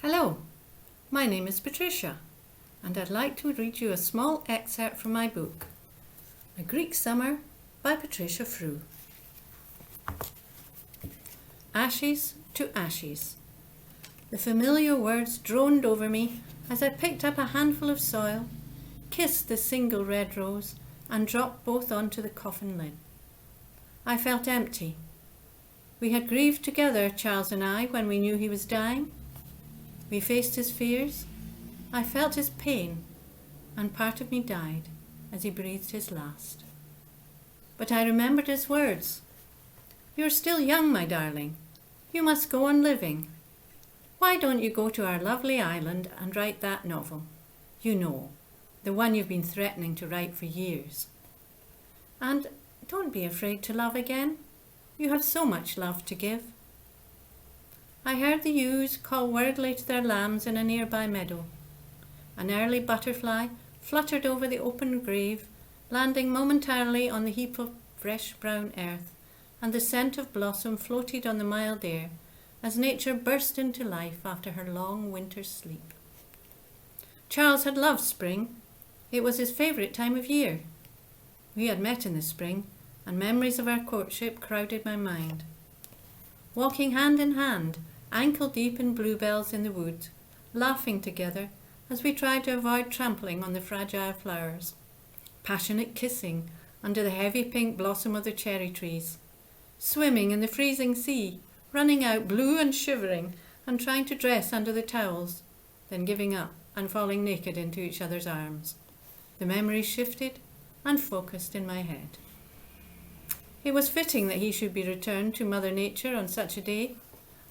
Hello, my name is Patricia, and I'd like to read you a small excerpt from my book, A Greek Summer by Patricia Frew. Ashes to ashes. The familiar words droned over me as I picked up a handful of soil, kissed the single red rose, and dropped both onto the coffin lid. I felt empty. We had grieved together, Charles and I, when we knew he was dying. We faced his fears. I felt his pain, and part of me died as he breathed his last. But I remembered his words. "You're still young, my darling. You must go on living. Why don't you go to our lovely island and write that novel? You know, the one you've been threatening to write for years. And don't be afraid to love again. You have so much love to give." I heard the ewes call wordly to their lambs in a nearby meadow. An early butterfly fluttered over the open grave, landing momentarily on the heap of fresh brown earth, and the scent of blossom floated on the mild air as nature burst into life after her long winter's sleep. Charles had loved spring. It was his favourite time of year. We had met in the spring, and memories of our courtship crowded my mind. Walking hand in hand, ankle deep in bluebells in the wood, laughing together as we tried to avoid trampling on the fragile flowers, passionate kissing under the heavy pink blossom of the cherry trees, swimming in the freezing sea, running out blue and shivering and trying to dress under the towels, then giving up and falling naked into each other's arms. The memories shifted and focused in my head. It was fitting that he should be returned to Mother Nature on such a day,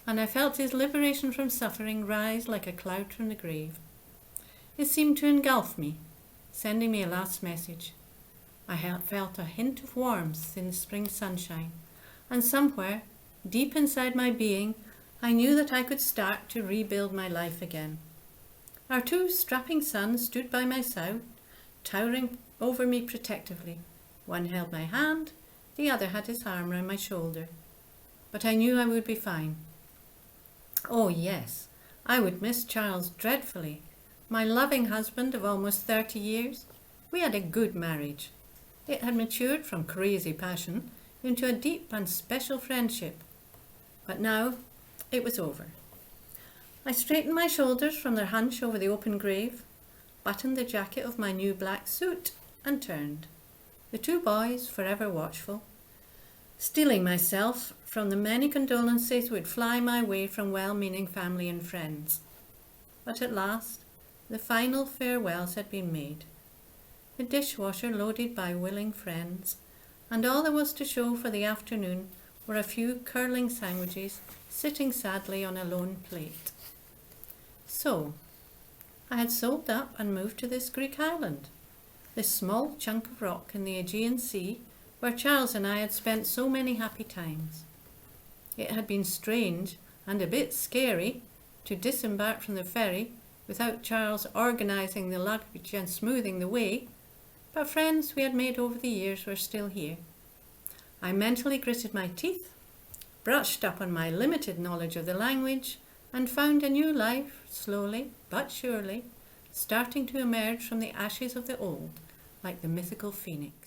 and I felt his liberation from suffering rise like a cloud from the grave. It seemed to engulf me, sending me a last message. I felt a hint of warmth in the spring sunshine, and somewhere, deep inside my being, I knew that I could start to rebuild my life again. Our two strapping sons stood by my side, towering over me protectively. One held my hand, the other had his arm round my shoulder. But I knew I would be fine. Oh yes, I would miss Charles dreadfully. My loving husband of almost 30 years. We had a good marriage. It had matured from crazy passion into a deep and special friendship. But now it was over. I straightened my shoulders from their hunch over the open grave, buttoned the jacket of my new black suit, and turned. The two boys, forever watchful, steeling myself from the many condolences would fly my way from well-meaning family and friends. But at last, the final farewells had been made. The dishwasher loaded by willing friends, and all there was to show for the afternoon were a few curling sandwiches sitting sadly on a lone plate. So, I had sold up and moved to this Greek island, this small chunk of rock in the Aegean Sea where Charles and I had spent so many happy times. It had been strange and a bit scary to disembark from the ferry without Charles organising the luggage and smoothing the way, but friends we had made over the years were still here. I mentally gritted my teeth, brushed up on my limited knowledge of the language, and found a new life, slowly but surely, starting to emerge from the ashes of the old, like the mythical phoenix.